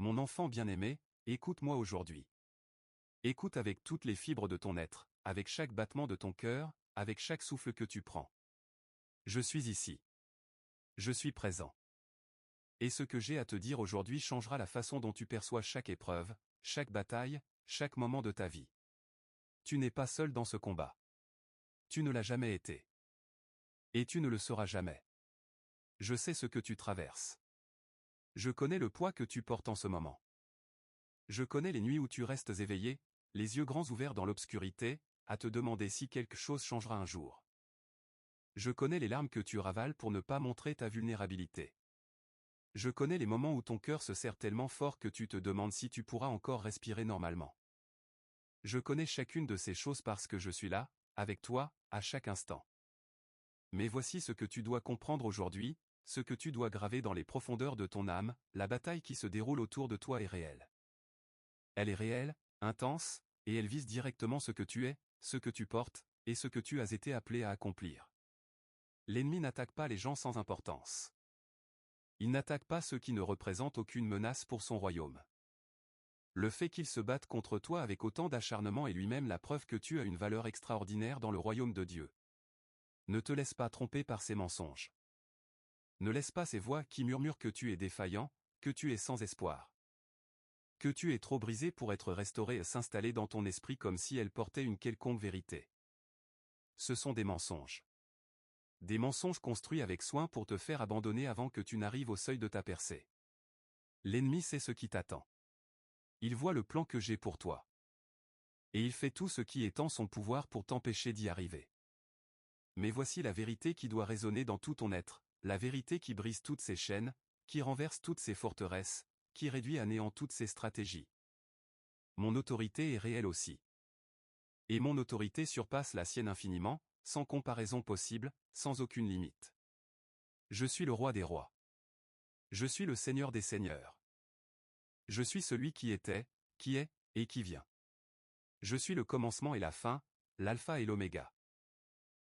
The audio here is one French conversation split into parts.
Mon enfant bien-aimé, écoute-moi aujourd'hui. Écoute avec toutes les fibres de ton être, avec chaque battement de ton cœur, avec chaque souffle que tu prends. Je suis ici. Je suis présent. Et ce que j'ai à te dire aujourd'hui changera la façon dont tu perçois chaque épreuve, chaque bataille, chaque moment de ta vie. Tu n'es pas seul dans ce combat. Tu ne l'as jamais été. Et tu ne le seras jamais. Je sais ce que tu traverses. Je connais le poids que tu portes en ce moment. Je connais les nuits où tu restes éveillé, les yeux grands ouverts dans l'obscurité, à te demander si quelque chose changera un jour. Je connais les larmes que tu ravales pour ne pas montrer ta vulnérabilité. Je connais les moments où ton cœur se serre tellement fort que tu te demandes si tu pourras encore respirer normalement. Je connais chacune de ces choses parce que je suis là, avec toi, à chaque instant. Mais voici ce que tu dois comprendre aujourd'hui, ce que tu dois graver dans les profondeurs de ton âme, la bataille qui se déroule autour de toi est réelle. Elle est réelle, intense, et elle vise directement ce que tu es, ce que tu portes, et ce que tu as été appelé à accomplir. L'ennemi n'attaque pas les gens sans importance. Il n'attaque pas ceux qui ne représentent aucune menace pour son royaume. Le fait qu'il se batte contre toi avec autant d'acharnement est lui-même la preuve que tu as une valeur extraordinaire dans le royaume de Dieu. Ne te laisse pas tromper par ces mensonges. Ne laisse pas ces voix qui murmurent que tu es défaillant, que tu es sans espoir. Que tu es trop brisé pour être restauré et s'installer dans ton esprit comme si elles portaient une quelconque vérité. Ce sont des mensonges. Des mensonges construits avec soin pour te faire abandonner avant que tu n'arrives au seuil de ta percée. L'ennemi sait ce qui t'attend. Il voit le plan que j'ai pour toi. Et il fait tout ce qui est en son pouvoir pour t'empêcher d'y arriver. Mais voici la vérité qui doit résonner dans tout ton être, la vérité qui brise toutes ces chaînes, qui renverse toutes ces forteresses, qui réduit à néant toutes ces stratégies. Mon autorité est réelle aussi. Et mon autorité surpasse la sienne infiniment, sans comparaison possible, sans aucune limite. Je suis le roi des rois. Je suis le seigneur des seigneurs. Je suis celui qui était, qui est, et qui vient. Je suis le commencement et la fin, l'alpha et l'oméga.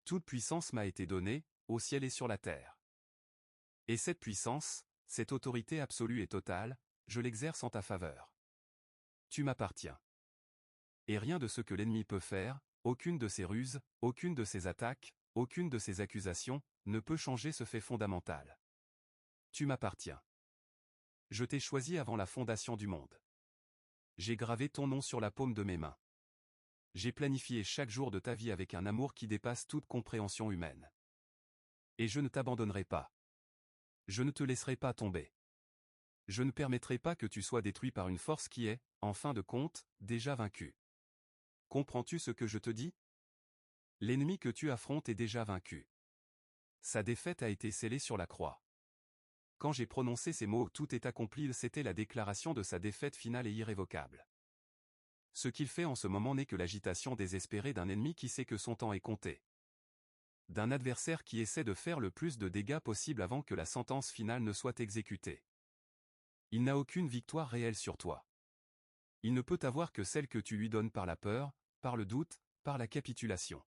Toute puissance m'a été donnée, au ciel et sur la terre. Et cette puissance, cette autorité absolue et totale, je l'exerce en ta faveur. Tu m'appartiens. Et rien de ce que l'ennemi peut faire, aucune de ses ruses, aucune de ses attaques, aucune de ses accusations, ne peut changer ce fait fondamental. Tu m'appartiens. Je t'ai choisi avant la fondation du monde. J'ai gravé ton nom sur la paume de mes mains. J'ai planifié chaque jour de ta vie avec un amour qui dépasse toute compréhension humaine. Et je ne t'abandonnerai pas. Je ne te laisserai pas tomber. Je ne permettrai pas que tu sois détruit par une force qui est, en fin de compte, déjà vaincue. Comprends-tu ce que je te dis? L'ennemi que tu affrontes est déjà vaincu. Sa défaite a été scellée sur la croix. Quand j'ai prononcé ces mots, tout est accompli, c'était la déclaration de sa défaite finale et irrévocable. Ce qu'il fait en ce moment n'est que l'agitation désespérée d'un ennemi qui sait que son temps est compté. D'un adversaire qui essaie de faire le plus de dégâts possible avant que la sentence finale ne soit exécutée. Il n'a aucune victoire réelle sur toi. Il ne peut avoir que celle que tu lui donnes par la peur, par le doute, par la capitulation.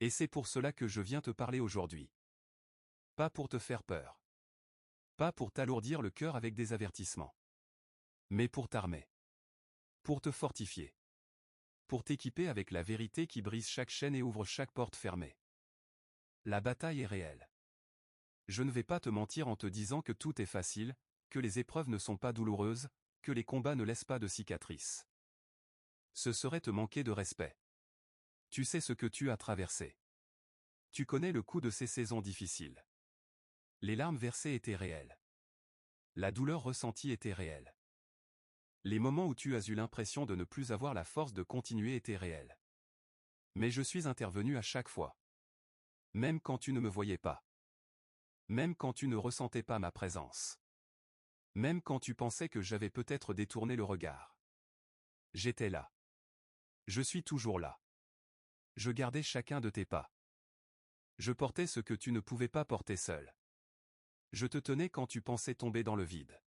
Et c'est pour cela que je viens te parler aujourd'hui. Pas pour te faire peur. Pas pour t'alourdir le cœur avec des avertissements. Mais pour t'armer. Pour te fortifier. Pour t'équiper avec la vérité qui brise chaque chaîne et ouvre chaque porte fermée. La bataille est réelle. Je ne vais pas te mentir en te disant que tout est facile, que les épreuves ne sont pas douloureuses, que les combats ne laissent pas de cicatrices. Ce serait te manquer de respect. Tu sais ce que tu as traversé. Tu connais le coup de ces saisons difficiles. Les larmes versées étaient réelles. La douleur ressentie était réelle. Les moments où tu as eu l'impression de ne plus avoir la force de continuer étaient réels. Mais je suis intervenu à chaque fois. Même quand tu ne me voyais pas. Même quand tu ne ressentais pas ma présence. Même quand tu pensais que j'avais peut-être détourné le regard. J'étais là. Je suis toujours là. Je gardais chacun de tes pas. Je portais ce que tu ne pouvais pas porter seul. Je te tenais quand tu pensais tomber dans le vide.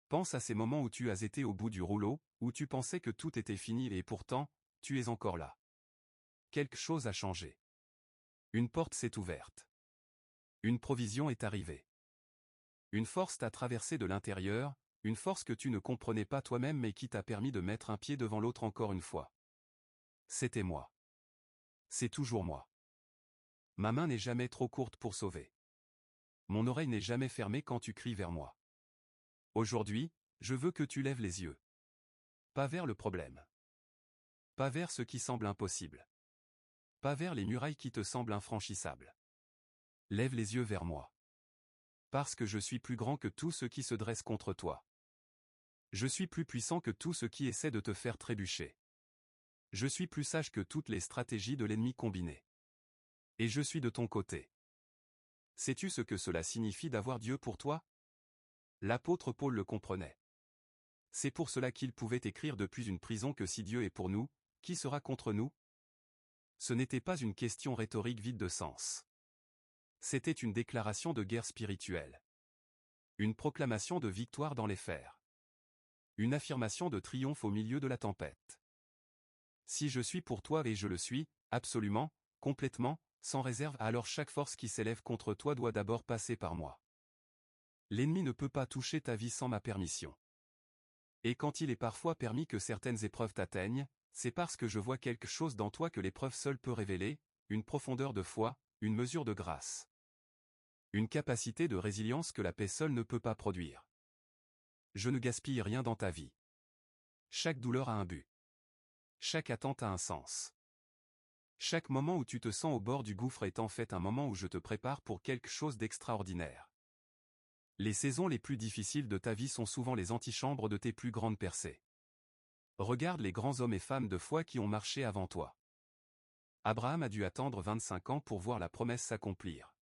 Pense à ces moments où tu as été au bout du rouleau, où tu pensais que tout était fini et pourtant, tu es encore là. Quelque chose a changé. Une porte s'est ouverte. Une provision est arrivée. Une force t'a traversé de l'intérieur, Une force que tu ne comprenais pas toi-même mais qui t'a permis de mettre un pied devant l'autre encore une fois. C'était moi. C'est toujours moi. Ma main n'est jamais trop courte pour sauver. Mon oreille n'est jamais fermée quand tu cries vers moi. Aujourd'hui, je veux que tu lèves les yeux. Pas vers le problème. Pas vers ce qui semble impossible. Pas vers les murailles qui te semblent infranchissables. Lève les yeux vers moi. Parce que je suis plus grand que tout ce qui se dresse contre toi. Je suis plus puissant que tout ce qui essaie de te faire trébucher. Je suis plus sage que toutes les stratégies de l'ennemi combinées. Et je suis de ton côté. Sais-tu ce que cela signifie d'avoir Dieu pour toi? L'apôtre Paul le comprenait. C'est pour cela qu'il pouvait écrire depuis une prison que si Dieu est pour nous, qui sera contre nous? Ce n'était pas une question rhétorique vide de sens. C'était une déclaration de guerre spirituelle. Une proclamation de victoire dans les fers. Une affirmation de triomphe au milieu de la tempête. Si je suis pour toi et je le suis, absolument, complètement, sans réserve, alors chaque force qui s'élève contre toi doit d'abord passer par moi. L'ennemi ne peut pas toucher ta vie sans ma permission. Et quand il est parfois permis que certaines épreuves t'atteignent, c'est parce que je vois quelque chose dans toi que l'épreuve seule peut révéler, une profondeur de foi, une mesure de grâce. Une capacité de résilience que la paix seule ne peut pas produire. Je ne gaspille rien dans ta vie. Chaque douleur a un but. Chaque attente a un sens. Chaque moment où tu te sens au bord du gouffre est en fait un moment où je te prépare pour quelque chose d'extraordinaire. Les saisons les plus difficiles de ta vie sont souvent les antichambres de tes plus grandes percées. Regarde les grands hommes et femmes de foi qui ont marché avant toi. Abraham a dû attendre 25 ans pour voir la promesse s'accomplir.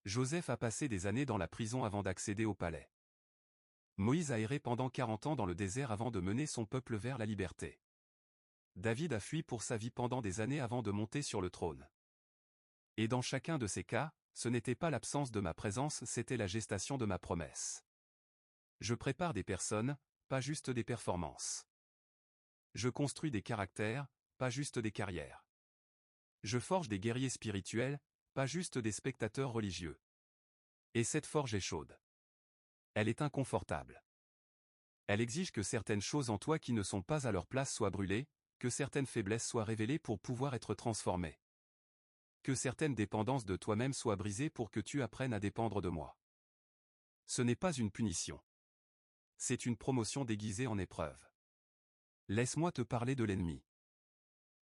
Joseph a passé des années dans la prison avant d'accéder au palais. Moïse a erré pendant 40 ans dans le désert avant de mener son peuple vers la liberté. David a fui pour sa vie pendant des années avant de monter sur le trône. Et dans chacun de ces cas, ce n'était pas l'absence de ma présence, c'était la gestation de ma promesse. Je prépare des personnes, pas juste des performances. Je construis des caractères, pas juste des carrières. Je forge des guerriers spirituels, pas juste des spectateurs religieux. Et cette forge est chaude. Elle est inconfortable. Elle exige que certaines choses en toi qui ne sont pas à leur place soient brûlées, que certaines faiblesses soient révélées pour pouvoir être transformées. Que certaines dépendances de toi-même soient brisées pour que tu apprennes à dépendre de moi. Ce n'est pas une punition. C'est une promotion déguisée en épreuve. Laisse-moi te parler de l'ennemi.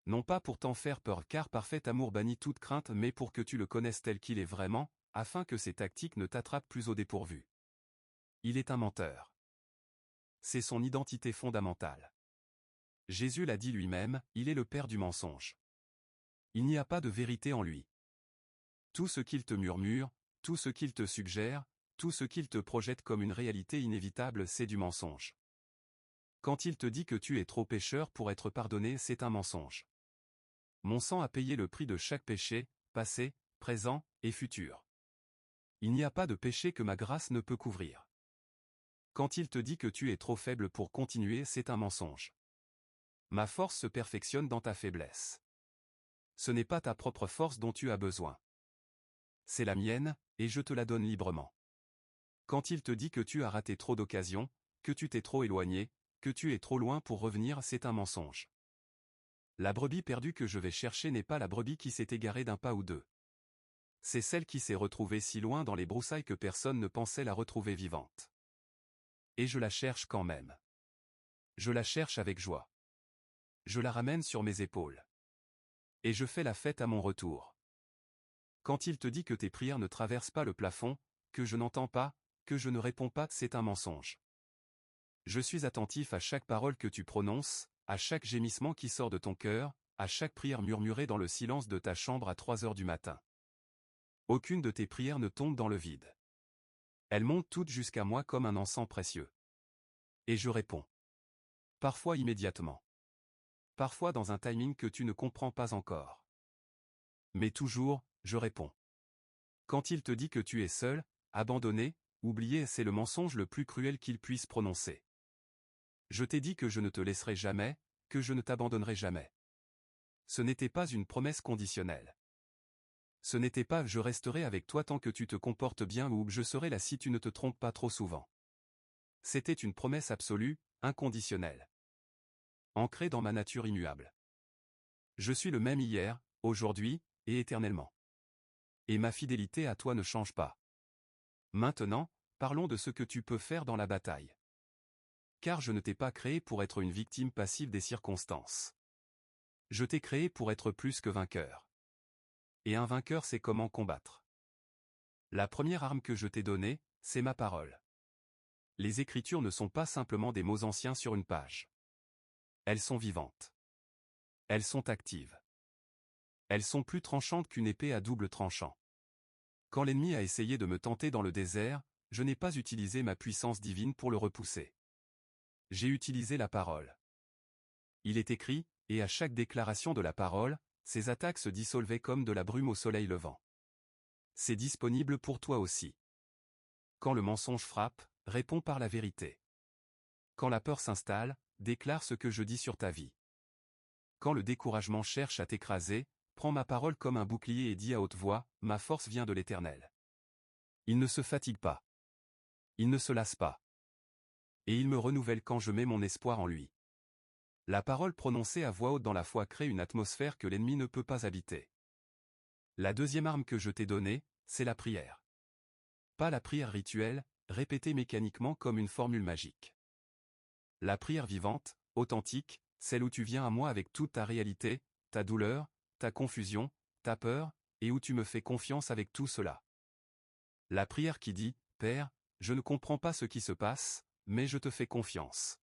Non pas pour t'en faire peur car parfait amour bannit toute crainte mais pour que tu le connaisses tel qu'il est vraiment, afin que ses tactiques ne t'attrapent plus au dépourvu. Il est un menteur. C'est son identité fondamentale. Jésus l'a dit lui-même, il est le père du mensonge. Il n'y a pas de vérité en lui. Tout ce qu'il te murmure, tout ce qu'il te suggère, tout ce qu'il te projette comme une réalité inévitable, c'est du mensonge. Quand il te dit que tu es trop pécheur pour être pardonné, c'est un mensonge. Mon sang a payé le prix de chaque péché, passé, présent et futur. Il n'y a pas de péché que ma grâce ne peut couvrir. Quand il te dit que tu es trop faible pour continuer, c'est un mensonge. Ma force se perfectionne dans ta faiblesse. Ce n'est pas ta propre force dont tu as besoin. C'est la mienne, et je te la donne librement. Quand il te dit que tu as raté trop d'occasions, que tu t'es trop éloigné, que tu es trop loin pour revenir, c'est un mensonge. La brebis perdue que je vais chercher n'est pas la brebis qui s'est égarée d'un pas ou deux. C'est celle qui s'est retrouvée si loin dans les broussailles que personne ne pensait la retrouver vivante. Et je la cherche quand même. Je la cherche avec joie. Je la ramène sur mes épaules. Et je fais la fête à mon retour. Quand il te dit que tes prières ne traversent pas le plafond, que je n'entends pas, que je ne réponds pas, c'est un mensonge. Je suis attentif à chaque parole que tu prononces, à chaque gémissement qui sort de ton cœur, à chaque prière murmurée dans le silence de ta chambre à 3 heures du matin. Aucune de tes prières ne tombe dans le vide. Elles montent toutes jusqu'à moi comme un encens précieux. Et je réponds. Parfois immédiatement. Parfois dans un timing que tu ne comprends pas encore. Mais toujours, je réponds. Quand il te dit que tu es seul, abandonné, oublié, c'est le mensonge le plus cruel qu'il puisse prononcer. Je t'ai dit que je ne te laisserai jamais, que je ne t'abandonnerai jamais. Ce n'était pas une promesse conditionnelle. Ce n'était pas « je resterai avec toi tant que tu te comportes bien » ou « je serai là si tu ne te trompes pas trop souvent ». C'était une promesse absolue, inconditionnelle. Ancrée dans ma nature immuable. Je suis le même hier, aujourd'hui, et éternellement. Et ma fidélité à toi ne change pas. Maintenant, parlons de ce que tu peux faire dans la bataille. Car je ne t'ai pas créé pour être une victime passive des circonstances. Je t'ai créé pour être plus que vainqueur. Et un vainqueur sait comment combattre. La première arme que je t'ai donnée, c'est ma parole. Les Écritures ne sont pas simplement des mots anciens sur une page. Elles sont vivantes. Elles sont actives. Elles sont plus tranchantes qu'une épée à double tranchant. Quand l'ennemi a essayé de me tenter dans le désert, je n'ai pas utilisé ma puissance divine pour le repousser. J'ai utilisé la parole. Il est écrit, et à chaque déclaration de la parole, ces attaques se dissolvaient comme de la brume au soleil levant. C'est disponible pour toi aussi. Quand le mensonge frappe, réponds par la vérité. Quand la peur s'installe, déclare ce que je dis sur ta vie. Quand le découragement cherche à t'écraser, prends ma parole comme un bouclier et dis à haute voix, ma force vient de l'Éternel. Il ne se fatigue pas. Il ne se lasse pas. Et il me renouvelle quand je mets mon espoir en lui. La parole prononcée à voix haute dans la foi crée une atmosphère que l'ennemi ne peut pas habiter. La deuxième arme que je t'ai donnée, c'est la prière. Pas la prière rituelle, répétée mécaniquement comme une formule magique. La prière vivante, authentique, celle où tu viens à moi avec toute ta réalité, ta douleur, ta confusion, ta peur, et où tu me fais confiance avec tout cela. La prière qui dit, Père, je ne comprends pas ce qui se passe, mais je te fais confiance.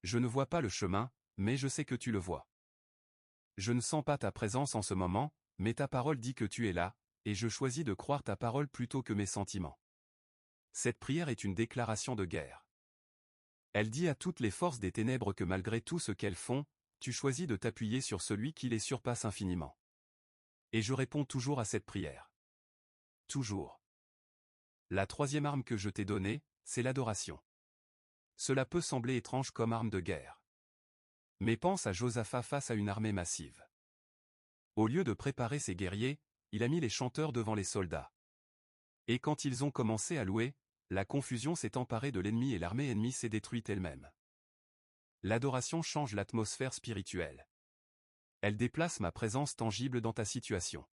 Je ne vois pas le chemin, mais je sais que tu le vois. Je ne sens pas ta présence en ce moment, mais ta parole dit que tu es là, et je choisis de croire ta parole plutôt que mes sentiments. Cette prière est une déclaration de guerre. Elle dit à toutes les forces des ténèbres que malgré tout ce qu'elles font, tu choisis de t'appuyer sur celui qui les surpasse infiniment. Et je réponds toujours à cette prière. Toujours. La troisième arme que je t'ai donnée, c'est l'adoration. Cela peut sembler étrange comme arme de guerre. Mais pense à Josaphat face à une armée massive. Au lieu de préparer ses guerriers, il a mis les chanteurs devant les soldats. Et quand ils ont commencé à louer, la confusion s'est emparée de l'ennemi et l'armée ennemie s'est détruite elle-même. L'adoration change l'atmosphère spirituelle. Elle déplace ma présence tangible dans ta situation.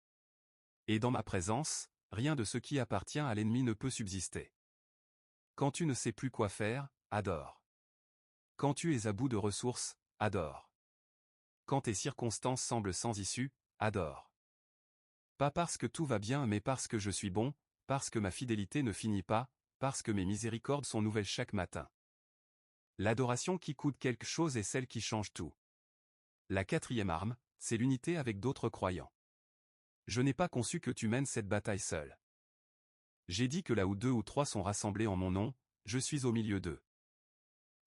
Et dans ma présence, rien de ce qui appartient à l'ennemi ne peut subsister. Quand tu ne sais plus quoi faire, adore. Quand tu es à bout de ressources, adore. Quand tes circonstances semblent sans issue, adore. Pas parce que tout va bien mais parce que je suis bon, parce que ma fidélité ne finit pas, parce que mes miséricordes sont nouvelles chaque matin. L'adoration qui coûte quelque chose est celle qui change tout. La quatrième arme, c'est l'unité avec d'autres croyants. Je n'ai pas conçu que tu mènes cette bataille seul. J'ai dit que là où 2 ou 3 sont rassemblés en mon nom, je suis au milieu d'eux.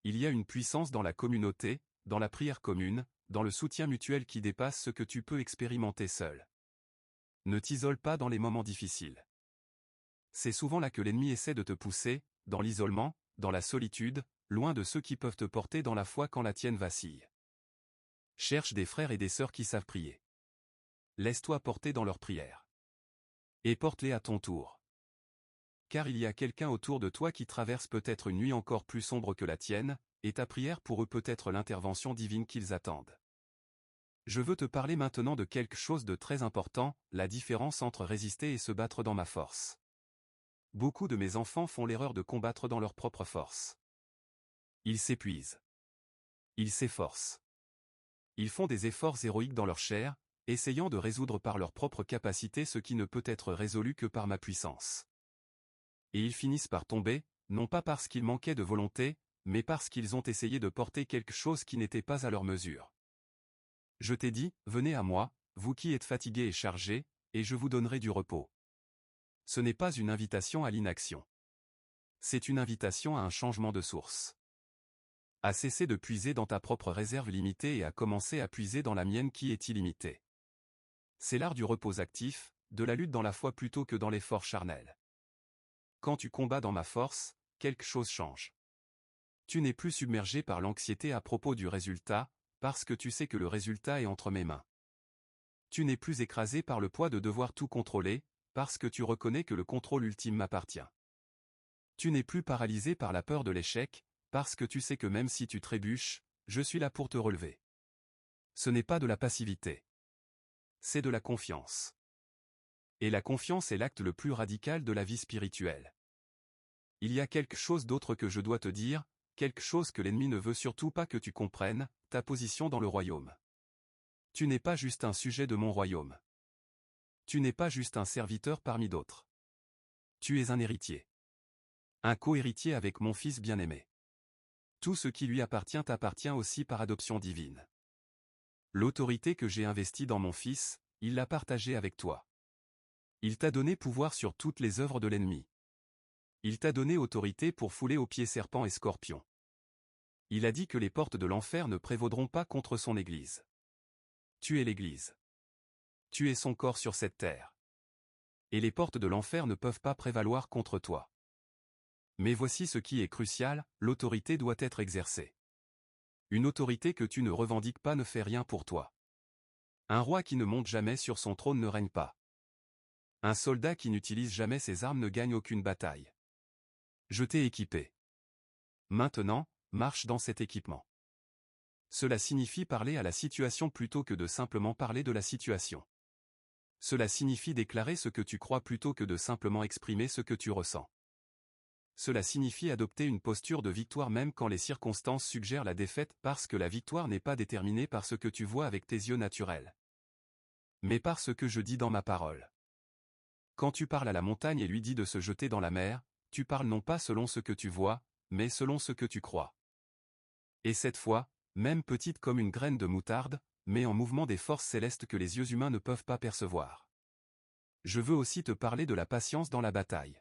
Il y a une puissance dans la communauté, dans la prière commune, dans le soutien mutuel qui dépasse ce que tu peux expérimenter seul. Ne t'isole pas dans les moments difficiles. C'est souvent là que l'ennemi essaie de te pousser, dans l'isolement, dans la solitude, loin de ceux qui peuvent te porter dans la foi quand la tienne vacille. Cherche des frères et des sœurs qui savent prier. Laisse-toi porter dans leurs prières. Et porte-les à ton tour. Car il y a quelqu'un autour de toi qui traverse peut-être une nuit encore plus sombre que la tienne, et ta prière pour eux peut être l'intervention divine qu'ils attendent. Je veux te parler maintenant de quelque chose de très important, la différence entre résister et se battre dans ma force. Beaucoup de mes enfants font l'erreur de combattre dans leur propre force. Ils s'épuisent. Ils s'efforcent. Ils font des efforts héroïques dans leur chair, essayant de résoudre par leur propre capacité ce qui ne peut être résolu que par ma puissance. Et ils finissent par tomber, non pas parce qu'ils manquaient de volonté, mais parce qu'ils ont essayé de porter quelque chose qui n'était pas à leur mesure. Je t'ai dit, venez à moi, vous qui êtes fatigués et chargés, et je vous donnerai du repos. Ce n'est pas une invitation à l'inaction. C'est une invitation à un changement de source. À cesser de puiser dans ta propre réserve limitée et à commencer à puiser dans la mienne qui est illimitée. C'est l'art du repos actif, de la lutte dans la foi plutôt que dans l'effort charnel. Quand tu combats dans ma force, quelque chose change. Tu n'es plus submergé par l'anxiété à propos du résultat, parce que tu sais que le résultat est entre mes mains. Tu n'es plus écrasé par le poids de devoir tout contrôler, parce que tu reconnais que le contrôle ultime m'appartient. Tu n'es plus paralysé par la peur de l'échec, parce que tu sais que même si tu trébuches, je suis là pour te relever. Ce n'est pas de la passivité. C'est de la confiance. Et la confiance est l'acte le plus radical de la vie spirituelle. Il y a quelque chose d'autre que je dois te dire, quelque chose que l'ennemi ne veut surtout pas que tu comprennes, ta position dans le royaume. Tu n'es pas juste un sujet de mon royaume. Tu n'es pas juste un serviteur parmi d'autres. Tu es un héritier. Un co-héritier avec mon Fils bien-aimé. Tout ce qui lui appartient t'appartient aussi par adoption divine. L'autorité que j'ai investie dans mon Fils, il l'a partagée avec toi. Il t'a donné pouvoir sur toutes les œuvres de l'ennemi. Il t'a donné autorité pour fouler aux pieds serpents et scorpions. Il a dit que les portes de l'enfer ne prévaudront pas contre son Église. Tu es l'Église. Tu es son corps sur cette terre. Et les portes de l'enfer ne peuvent pas prévaloir contre toi. Mais voici ce qui est crucial, l'autorité doit être exercée. Une autorité que tu ne revendiques pas ne fait rien pour toi. Un roi qui ne monte jamais sur son trône ne règne pas. Un soldat qui n'utilise jamais ses armes ne gagne aucune bataille. Je t'ai équipé. Maintenant, marche dans cet équipement. Cela signifie parler à la situation plutôt que de simplement parler de la situation. Cela signifie déclarer ce que tu crois plutôt que de simplement exprimer ce que tu ressens. Cela signifie adopter une posture de victoire même quand les circonstances suggèrent la défaite parce que la victoire n'est pas déterminée par ce que tu vois avec tes yeux naturels, mais par ce que je dis dans ma parole. Quand tu parles à la montagne et lui dis de se jeter dans la mer, tu parles non pas selon ce que tu vois, mais selon ce que tu crois. Et cette fois, même petite comme une graine de moutarde, met en mouvement des forces célestes que les yeux humains ne peuvent pas percevoir. Je veux aussi te parler de la patience dans la bataille.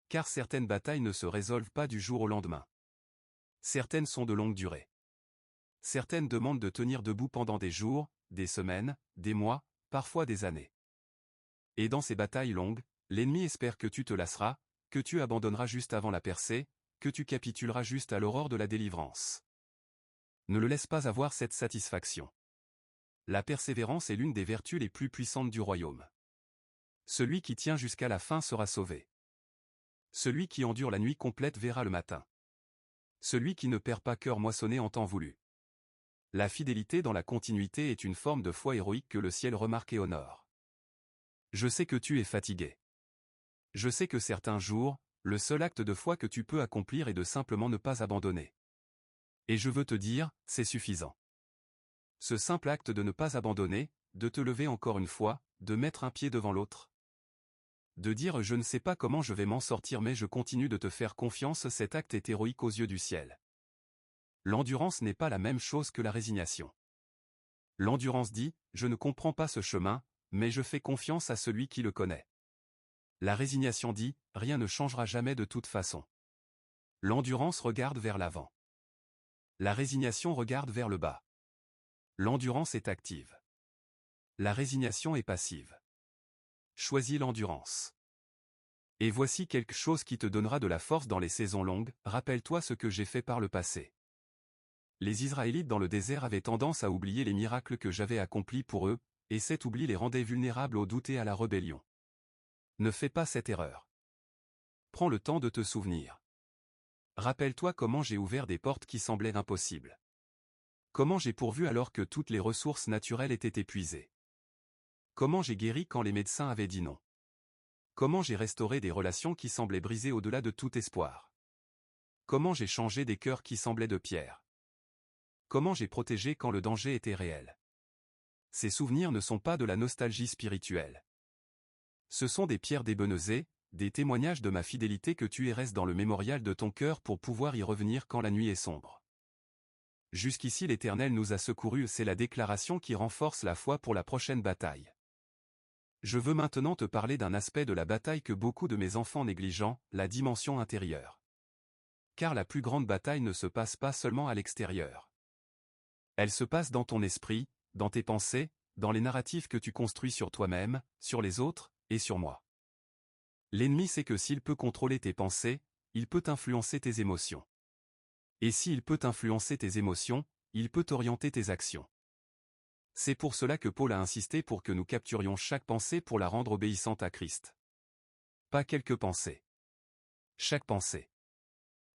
Car certaines batailles ne se résolvent pas du jour au lendemain. Certaines sont de longue durée. Certaines demandent de tenir debout pendant des jours, des semaines, des mois, parfois des années. Et dans ces batailles longues, l'ennemi espère que tu te lasseras, que tu abandonneras juste avant la percée, que tu capituleras juste à l'aurore de la délivrance. Ne le laisse pas avoir cette satisfaction. La persévérance est l'une des vertus les plus puissantes du royaume. Celui qui tient jusqu'à la fin sera sauvé. Celui qui endure la nuit complète verra le matin. Celui qui ne perd pas cœur moissonné en temps voulu. La fidélité dans la continuité est une forme de foi héroïque que le ciel remarque et honore. Je sais que tu es fatigué. Je sais que certains jours, le seul acte de foi que tu peux accomplir est de simplement ne pas abandonner. Et je veux te dire, c'est suffisant. Ce simple acte de ne pas abandonner, de te lever encore une fois, de mettre un pied devant l'autre. De dire je ne sais pas comment je vais m'en sortir mais je continue de te faire confiance, cet acte est héroïque aux yeux du ciel. L'endurance n'est pas la même chose que la résignation. L'endurance dit, je ne comprends pas ce chemin, mais je fais confiance à celui qui le connaît. La résignation dit, rien ne changera jamais de toute façon. L'endurance regarde vers l'avant. La résignation regarde vers le bas. L'endurance est active. La résignation est passive. Choisis l'endurance. Et voici quelque chose qui te donnera de la force dans les saisons longues, rappelle-toi ce que j'ai fait par le passé. Les Israélites dans le désert avaient tendance à oublier les miracles que j'avais accomplis pour eux, et cet oubli les rendait vulnérables au doute et à la rébellion. Ne fais pas cette erreur. Prends le temps de te souvenir. Rappelle-toi comment j'ai ouvert des portes qui semblaient impossibles. Comment j'ai pourvu alors que toutes les ressources naturelles étaient épuisées. Comment j'ai guéri quand les médecins avaient dit non. Comment j'ai restauré des relations qui semblaient brisées au-delà de tout espoir. Comment j'ai changé des cœurs qui semblaient de pierre. Comment j'ai protégé quand le danger était réel. Ces souvenirs ne sont pas de la nostalgie spirituelle. Ce sont des pierres d'ébénezé, des témoignages de ma fidélité que tu restes dans le mémorial de ton cœur pour pouvoir y revenir quand la nuit est sombre. Jusqu'ici l'Éternel nous a secourus, c'est la déclaration qui renforce la foi pour la prochaine bataille. Je veux maintenant te parler d'un aspect de la bataille que beaucoup de mes enfants négligent, la dimension intérieure. Car la plus grande bataille ne se passe pas seulement à l'extérieur. Elle se passe dans ton esprit, dans tes pensées, dans les narratifs que tu construis sur toi-même, sur les autres, et sur moi. L'ennemi sait que s'il peut contrôler tes pensées, il peut influencer tes émotions. Et s'il peut influencer tes émotions, il peut orienter tes actions. C'est pour cela que Paul a insisté pour que nous capturions chaque pensée pour la rendre obéissante à Christ. Pas quelques pensées. Chaque pensée.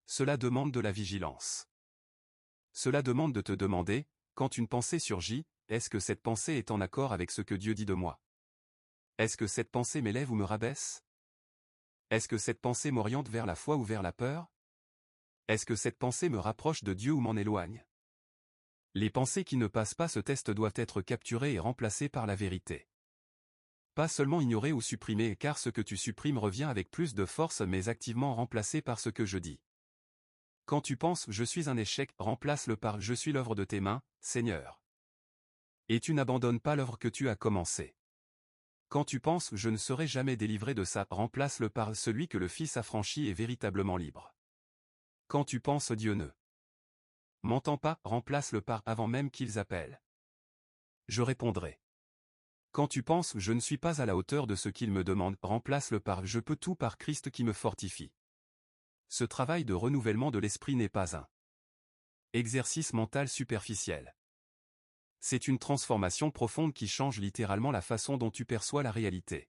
Cela demande de la vigilance. Cela demande de te demander, quand une pensée surgit, est-ce que cette pensée est en accord avec ce que Dieu dit de moi? Est-ce que cette pensée m'élève ou me rabaisse? Est-ce que cette pensée m'oriente vers la foi ou vers la peur? Est-ce que cette pensée me rapproche de Dieu ou m'en éloigne? Les pensées qui ne passent pas ce test doivent être capturées et remplacées par la vérité. Pas seulement ignorées ou supprimées, car ce que tu supprimes revient avec plus de force, mais activement remplacé par ce que je dis. Quand tu penses « je suis un échec », remplace-le par « je suis l'œuvre de tes mains, Seigneur ». Et tu n'abandonnes pas l'œuvre que tu as commencée. Quand tu penses « je ne serai jamais délivré de ça », remplace-le par « celui que le Fils a franchi est véritablement libre ». Quand tu penses « Dieu ne m'entend pas », remplace-le par « avant même qu'ils appellent, je répondrai ». Quand tu penses « je ne suis pas à la hauteur de ce qu'il me demande », remplace-le par « je peux tout par Christ qui me fortifie ». Ce travail de renouvellement de l'esprit n'est pas un exercice mental superficiel. C'est une transformation profonde qui change littéralement la façon dont tu perçois la réalité.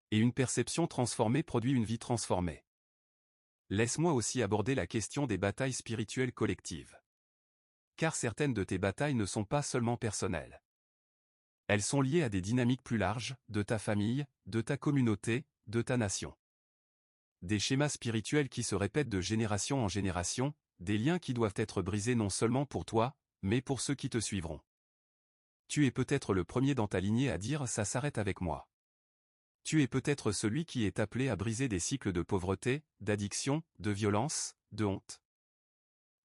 Et une perception transformée produit une vie transformée. Laisse-moi aussi aborder la question des batailles spirituelles collectives. Car certaines de tes batailles ne sont pas seulement personnelles. Elles sont liées à des dynamiques plus larges, de ta famille, de ta communauté, de ta nation. Des schémas spirituels qui se répètent de génération en génération, des liens qui doivent être brisés non seulement pour toi, mais pour ceux qui te suivront. Tu es peut-être le premier dans ta lignée à dire « ça s'arrête avec moi ». Tu es peut-être celui qui est appelé à briser des cycles de pauvreté, d'addiction, de violence, de honte,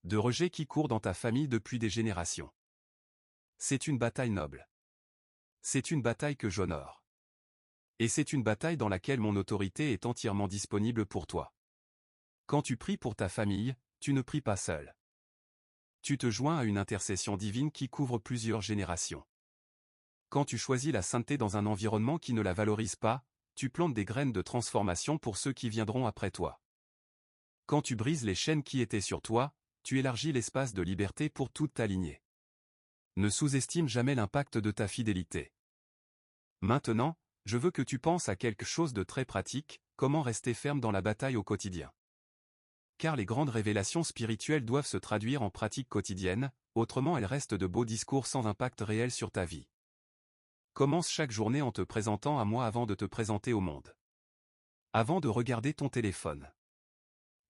de rejet qui courent dans ta famille depuis des générations. C'est une bataille noble. C'est une bataille que j'honore. Et c'est une bataille dans laquelle mon autorité est entièrement disponible pour toi. Quand tu pries pour ta famille, tu ne pries pas seul. Tu te joins à une intercession divine qui couvre plusieurs générations. Quand tu choisis la sainteté dans un environnement qui ne la valorise pas, tu plantes des graines de transformation pour ceux qui viendront après toi. Quand tu brises les chaînes qui étaient sur toi, tu élargis l'espace de liberté pour toute ta lignée. Ne sous-estime jamais l'impact de ta fidélité. Maintenant, je veux que tu penses à quelque chose de très pratique, comment rester ferme dans la bataille au quotidien. Car les grandes révélations spirituelles doivent se traduire en pratiques quotidiennes, autrement elles restent de beaux discours sans impact réel sur ta vie. Commence chaque journée en te présentant à moi avant de te présenter au monde. Avant de regarder ton téléphone.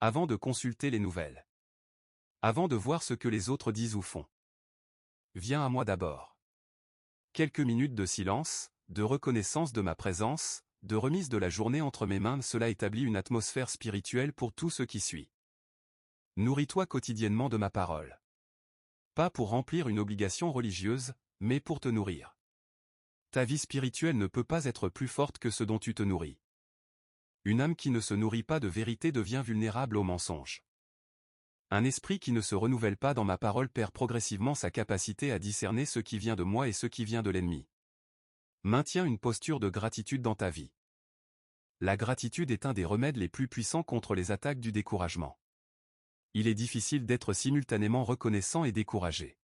Avant de consulter les nouvelles. Avant de voir ce que les autres disent ou font. Viens à moi d'abord. Quelques minutes de silence, de reconnaissance de ma présence, de remise de la journée entre mes mains, cela établit une atmosphère spirituelle pour tout ce qui suit. Nourris-toi quotidiennement de ma parole. Pas pour remplir une obligation religieuse, mais pour te nourrir. Ta vie spirituelle ne peut pas être plus forte que ce dont tu te nourris. Une âme qui ne se nourrit pas de vérité devient vulnérable aux mensonges. Un esprit qui ne se renouvelle pas dans ma parole perd progressivement sa capacité à discerner ce qui vient de moi et ce qui vient de l'ennemi. Maintiens une posture de gratitude dans ta vie. La gratitude est un des remèdes les plus puissants contre les attaques du découragement. Il est difficile d'être simultanément reconnaissant et découragé.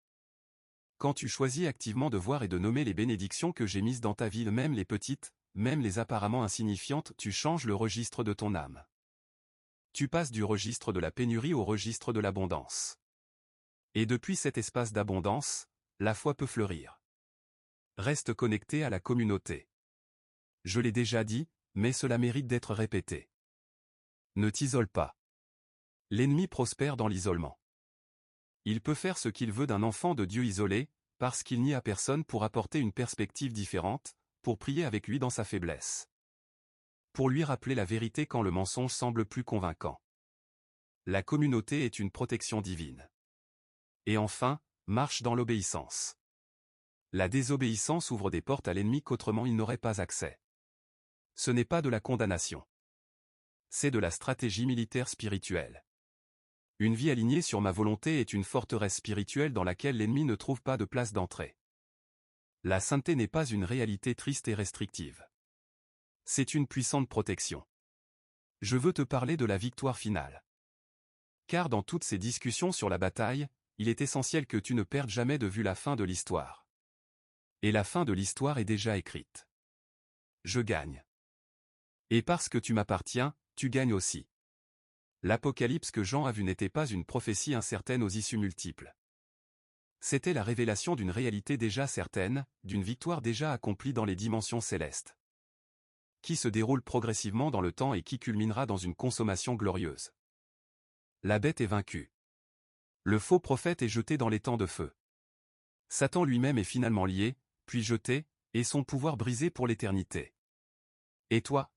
Quand tu choisis activement de voir et de nommer les bénédictions que j'ai mises dans ta vie, même les petites, même les apparemment insignifiantes, tu changes le registre de ton âme. Tu passes du registre de la pénurie au registre de l'abondance. Et depuis cet espace d'abondance, la foi peut fleurir. Reste connecté à la communauté. Je l'ai déjà dit, mais cela mérite d'être répété. Ne t'isole pas. L'ennemi prospère dans l'isolement. Il peut faire ce qu'il veut d'un enfant de Dieu isolé, parce qu'il n'y a personne pour apporter une perspective différente, pour prier avec lui dans sa faiblesse. Pour lui rappeler la vérité quand le mensonge semble plus convaincant. La communauté est une protection divine. Et enfin, marche dans l'obéissance. La désobéissance ouvre des portes à l'ennemi qu'autrement il n'aurait pas accès. Ce n'est pas de la condamnation. C'est de la stratégie militaire spirituelle. Une vie alignée sur ma volonté est une forteresse spirituelle dans laquelle l'ennemi ne trouve pas de place d'entrée. La sainteté n'est pas une réalité triste et restrictive. C'est une puissante protection. Je veux te parler de la victoire finale. Car dans toutes ces discussions sur la bataille, il est essentiel que tu ne perdes jamais de vue la fin de l'histoire. Et la fin de l'histoire est déjà écrite. Je gagne. Et parce que tu m'appartiens, tu gagnes aussi. L'Apocalypse que Jean a vu n'était pas une prophétie incertaine aux issues multiples. C'était la révélation d'une réalité déjà certaine, d'une victoire déjà accomplie dans les dimensions célestes, qui se déroule progressivement dans le temps et qui culminera dans une consommation glorieuse. La bête est vaincue. Le faux prophète est jeté dans les temps de feu. Satan lui-même est finalement lié, puis jeté, et son pouvoir brisé pour l'éternité. Et toi?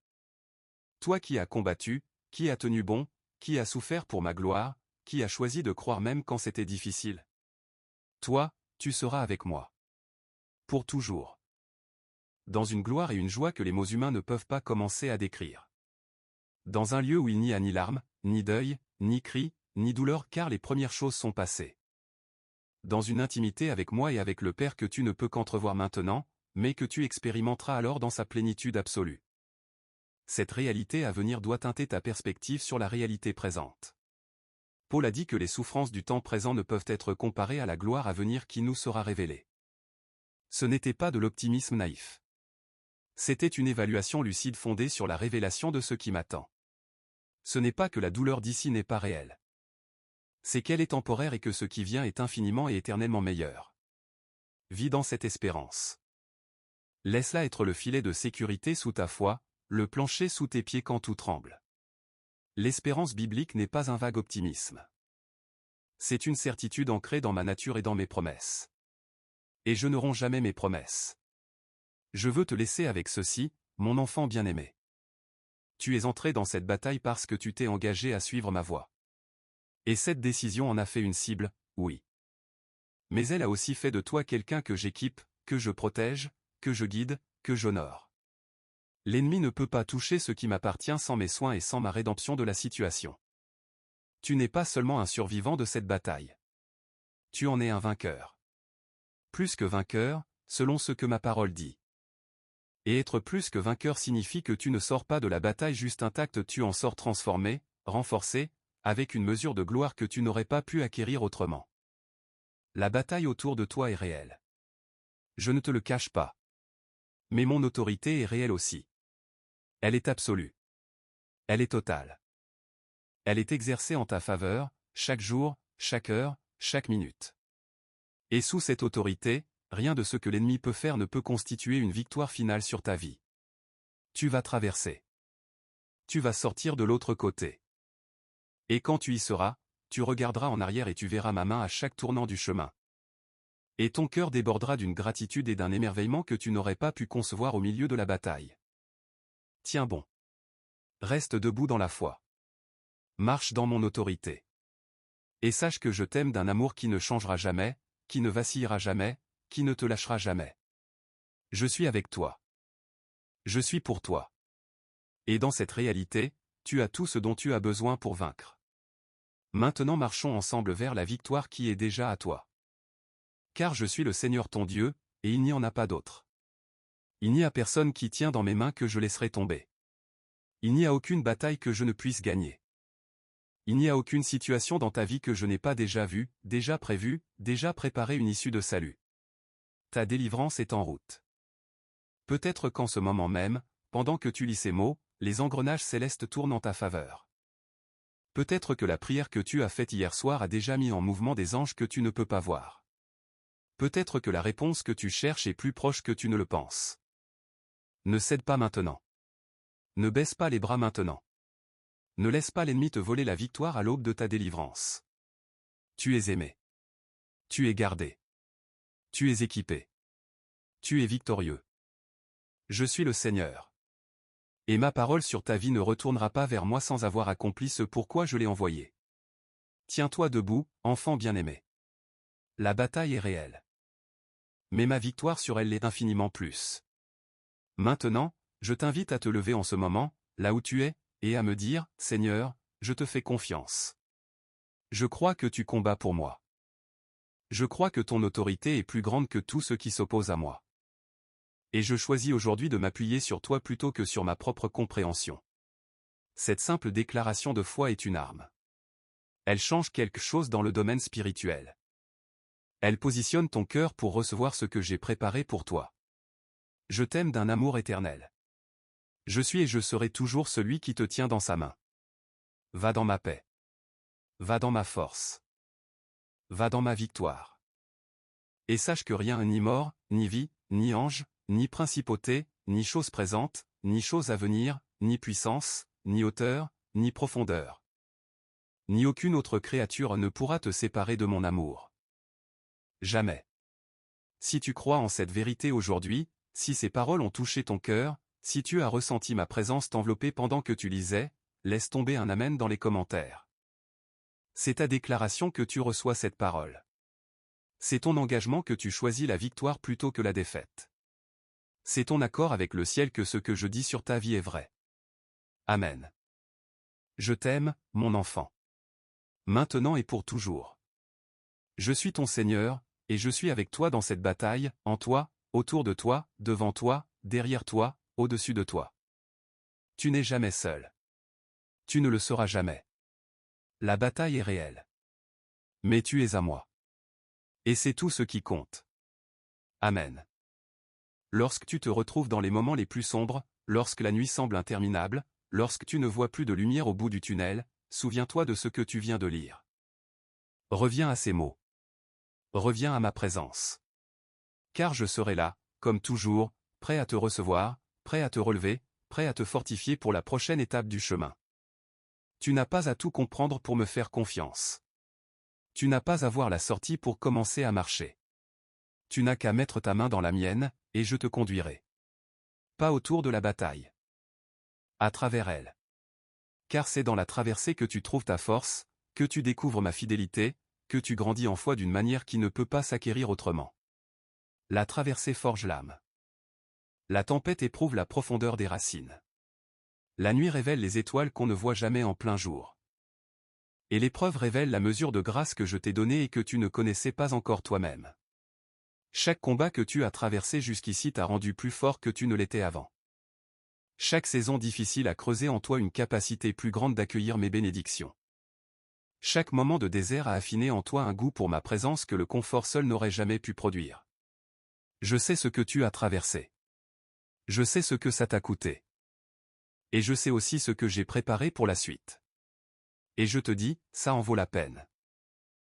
Toi qui as combattu, qui as tenu bon, qui as souffert pour ma gloire, qui as choisi de croire même quand c'était difficile? Toi, tu seras avec moi. Pour toujours. Dans une gloire et une joie que les mots humains ne peuvent pas commencer à décrire. Dans un lieu où il n'y a ni larmes, ni deuil, ni cris, ni douleur car les premières choses sont passées. Dans une intimité avec moi et avec le Père que tu ne peux qu'entrevoir maintenant, mais que tu expérimenteras alors dans sa plénitude absolue. Cette réalité à venir doit teinter ta perspective sur la réalité présente. Paul a dit que les souffrances du temps présent ne peuvent être comparées à la gloire à venir qui nous sera révélée. Ce n'était pas de l'optimisme naïf. C'était une évaluation lucide fondée sur la révélation de ce qui m'attend. Ce n'est pas que la douleur d'ici n'est pas réelle. C'est qu'elle est temporaire et que ce qui vient est infiniment et éternellement meilleur. Vis dans cette espérance. Laisse-la être le filet de sécurité sous ta foi, le plancher sous tes pieds quand tout tremble. L'espérance biblique n'est pas un vague optimisme. C'est une certitude ancrée dans ma nature et dans mes promesses. Et je ne romps jamais mes promesses. Je veux te laisser avec ceci, mon enfant bien-aimé. Tu es entré dans cette bataille parce que tu t'es engagé à suivre ma voie. Et cette décision en a fait une cible, oui. Mais elle a aussi fait de toi quelqu'un que j'équipe, que je protège, que je guide, que j'honore. L'ennemi ne peut pas toucher ce qui m'appartient sans mes soins et sans ma rédemption de la situation. Tu n'es pas seulement un survivant de cette bataille. Tu en es un vainqueur. Plus que vainqueur, selon ce que ma parole dit. Et être plus que vainqueur signifie que tu ne sors pas de la bataille juste intact, tu en sors transformé, renforcé, avec une mesure de gloire que tu n'aurais pas pu acquérir autrement. La bataille autour de toi est réelle. Je ne te le cache pas. Mais mon autorité est réelle aussi. Elle est absolue. Elle est totale. Elle est exercée en ta faveur, chaque jour, chaque heure, chaque minute. Et sous cette autorité, rien de ce que l'ennemi peut faire ne peut constituer une victoire finale sur ta vie. Tu vas traverser. Tu vas sortir de l'autre côté. Et quand tu y seras, tu regarderas en arrière et tu verras ma main à chaque tournant du chemin. Et ton cœur débordera d'une gratitude et d'un émerveillement que tu n'aurais pas pu concevoir au milieu de la bataille. Tiens bon. Reste debout dans la foi. Marche dans mon autorité. Et sache que je t'aime d'un amour qui ne changera jamais, qui ne vacillera jamais, qui ne te lâchera jamais. Je suis avec toi. Je suis pour toi. Et dans cette réalité, tu as tout ce dont tu as besoin pour vaincre. Maintenant marchons ensemble vers la victoire qui est déjà à toi. Car je suis le Seigneur ton Dieu, et il n'y en a pas d'autre. Il n'y a personne qui tient dans mes mains que je laisserai tomber. Il n'y a aucune bataille que je ne puisse gagner. Il n'y a aucune situation dans ta vie que je n'ai pas déjà vue, déjà prévue, déjà préparé une issue de salut. Ta délivrance est en route. Peut-être qu'en ce moment même, pendant que tu lis ces mots, les engrenages célestes tournent en ta faveur. Peut-être que la prière que tu as faite hier soir a déjà mis en mouvement des anges que tu ne peux pas voir. Peut-être que la réponse que tu cherches est plus proche que tu ne le penses. Ne cède pas maintenant. Ne baisse pas les bras maintenant. Ne laisse pas l'ennemi te voler la victoire à l'aube de ta délivrance. Tu es aimé. Tu es gardé. Tu es équipé. Tu es victorieux. Je suis le Seigneur. Et ma parole sur ta vie ne retournera pas vers moi sans avoir accompli ce pourquoi je l'ai envoyé. Tiens-toi debout, enfant bien-aimé. La bataille est réelle. Mais ma victoire sur elle l'est infiniment plus. Maintenant, je t'invite à te lever en ce moment, là où tu es, et à me dire, Seigneur, je te fais confiance. Je crois que tu combats pour moi. Je crois que ton autorité est plus grande que tout ce qui s'oppose à moi. Et je choisis aujourd'hui de m'appuyer sur toi plutôt que sur ma propre compréhension. Cette simple déclaration de foi est une arme. Elle change quelque chose dans le domaine spirituel. Elle positionne ton cœur pour recevoir ce que j'ai préparé pour toi. Je t'aime d'un amour éternel. Je suis et je serai toujours celui qui te tient dans sa main. Va dans ma paix. Va dans ma force. Va dans ma victoire. Et sache que rien, ni mort, ni vie, ni ange, ni principauté, ni chose présente, ni chose à venir, ni puissance, ni hauteur, ni profondeur, ni aucune autre créature ne pourra te séparer de mon amour. Jamais. Si tu crois en cette vérité aujourd'hui, si ces paroles ont touché ton cœur, si tu as ressenti ma présence t'envelopper pendant que tu lisais, laisse tomber un amen dans les commentaires. C'est ta déclaration que tu reçois cette parole. C'est ton engagement que tu choisis la victoire plutôt que la défaite. C'est ton accord avec le ciel que ce que je dis sur ta vie est vrai. Amen. Je t'aime, mon enfant. Maintenant et pour toujours. Je suis ton Seigneur, et je suis avec toi dans cette bataille, en toi, autour de toi, devant toi, derrière toi, au-dessus de toi. Tu n'es jamais seul. Tu ne le seras jamais. La bataille est réelle. Mais tu es à moi. Et c'est tout ce qui compte. Amen. Lorsque tu te retrouves dans les moments les plus sombres, lorsque la nuit semble interminable, lorsque tu ne vois plus de lumière au bout du tunnel, souviens-toi de ce que tu viens de lire. Reviens à ces mots. Reviens à ma présence. Car je serai là, comme toujours, prêt à te recevoir, prêt à te relever, prêt à te fortifier pour la prochaine étape du chemin. Tu n'as pas à tout comprendre pour me faire confiance. Tu n'as pas à voir la sortie pour commencer à marcher. Tu n'as qu'à mettre ta main dans la mienne, et je te conduirai. Pas autour de la bataille. À travers elle. Car c'est dans la traversée que tu trouves ta force, que tu découvres ma fidélité, que tu grandis en foi d'une manière qui ne peut pas s'acquérir autrement. La traversée forge l'âme. La tempête éprouve la profondeur des racines. La nuit révèle les étoiles qu'on ne voit jamais en plein jour. Et l'épreuve révèle la mesure de grâce que je t'ai donnée et que tu ne connaissais pas encore toi-même. Chaque combat que tu as traversé jusqu'ici t'a rendu plus fort que tu ne l'étais avant. Chaque saison difficile a creusé en toi une capacité plus grande d'accueillir mes bénédictions. Chaque moment de désert a affiné en toi un goût pour ma présence que le confort seul n'aurait jamais pu produire. Je sais ce que tu as traversé. Je sais ce que ça t'a coûté. Et je sais aussi ce que j'ai préparé pour la suite. Et je te dis, ça en vaut la peine.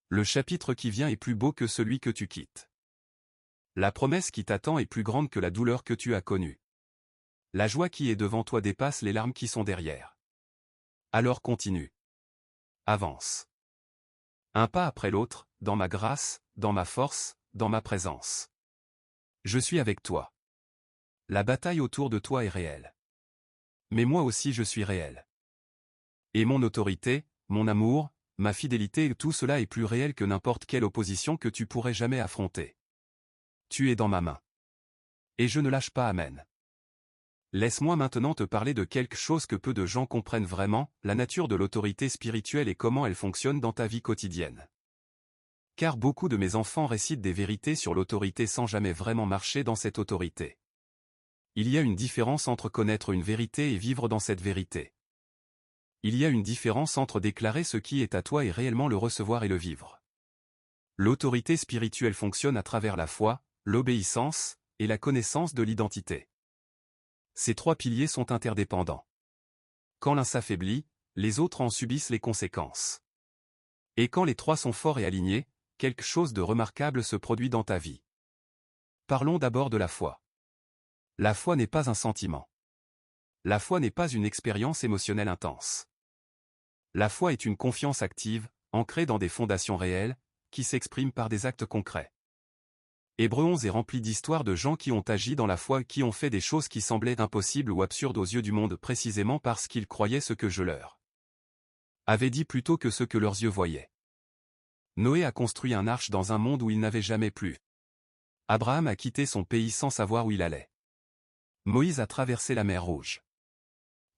Le chapitre qui vient est plus beau que celui que tu quittes. La promesse qui t'attend est plus grande que la douleur que tu as connue. La joie qui est devant toi dépasse les larmes qui sont derrière. Alors continue. Avance. Un pas après l'autre, dans ma grâce, dans ma force, dans ma présence. Je suis avec toi. La bataille autour de toi est réelle. Mais moi aussi je suis réel. Et mon autorité, mon amour, ma fidélité, tout cela est plus réel que n'importe quelle opposition que tu pourrais jamais affronter. Tu es dans ma main. Et je ne lâche pas, amen. Laisse-moi maintenant te parler de quelque chose que peu de gens comprennent vraiment, la nature de l'autorité spirituelle et comment elle fonctionne dans ta vie quotidienne. Car beaucoup de mes enfants récitent des vérités sur l'autorité sans jamais vraiment marcher dans cette autorité. Il y a une différence entre connaître une vérité et vivre dans cette vérité. Il y a une différence entre déclarer ce qui est à toi et réellement le recevoir et le vivre. L'autorité spirituelle fonctionne à travers la foi, l'obéissance, et la connaissance de l'identité. Ces trois piliers sont interdépendants. Quand l'un s'affaiblit, les autres en subissent les conséquences. Et quand les trois sont forts et alignés, quelque chose de remarquable se produit dans ta vie. Parlons d'abord de la foi. La foi n'est pas un sentiment. La foi n'est pas une expérience émotionnelle intense. La foi est une confiance active, ancrée dans des fondations réelles, qui s'exprime par des actes concrets. Hébreux 11 est rempli d'histoires de gens qui ont agi dans la foi et qui ont fait des choses qui semblaient impossibles ou absurdes aux yeux du monde précisément parce qu'ils croyaient ce que je leur avais dit plutôt que ce que leurs yeux voyaient. Noé a construit un arche dans un monde où il n'avait jamais plu. Abraham a quitté son pays sans savoir où il allait. Moïse a traversé la mer Rouge.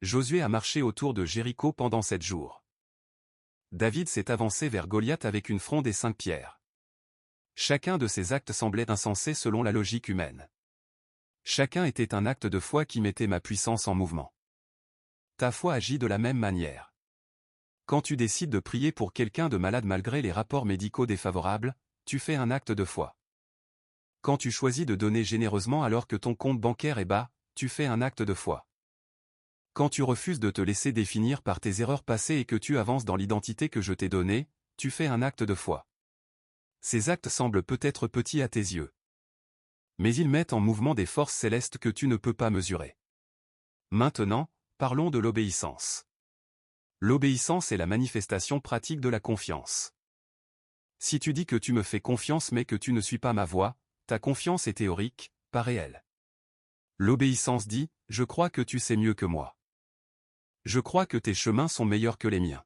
Josué a marché autour de Jéricho pendant 7 jours. David s'est avancé vers Goliath avec une fronde et 5 pierres. Chacun de ces actes semblait insensé selon la logique humaine. Chacun était un acte de foi qui mettait ma puissance en mouvement. Ta foi agit de la même manière. Quand tu décides de prier pour quelqu'un de malade malgré les rapports médicaux défavorables, tu fais un acte de foi. Quand tu choisis de donner généreusement alors que ton compte bancaire est bas, tu fais un acte de foi. Quand tu refuses de te laisser définir par tes erreurs passées et que tu avances dans l'identité que je t'ai donnée, tu fais un acte de foi. Ces actes semblent peut-être petits à tes yeux. Mais ils mettent en mouvement des forces célestes que tu ne peux pas mesurer. Maintenant, parlons de l'obéissance. L'obéissance est la manifestation pratique de la confiance. Si tu dis que tu me fais confiance mais que tu ne suis pas ma voie, ta confiance est théorique, pas réelle. L'obéissance dit, je crois que tu sais mieux que moi. Je crois que tes chemins sont meilleurs que les miens.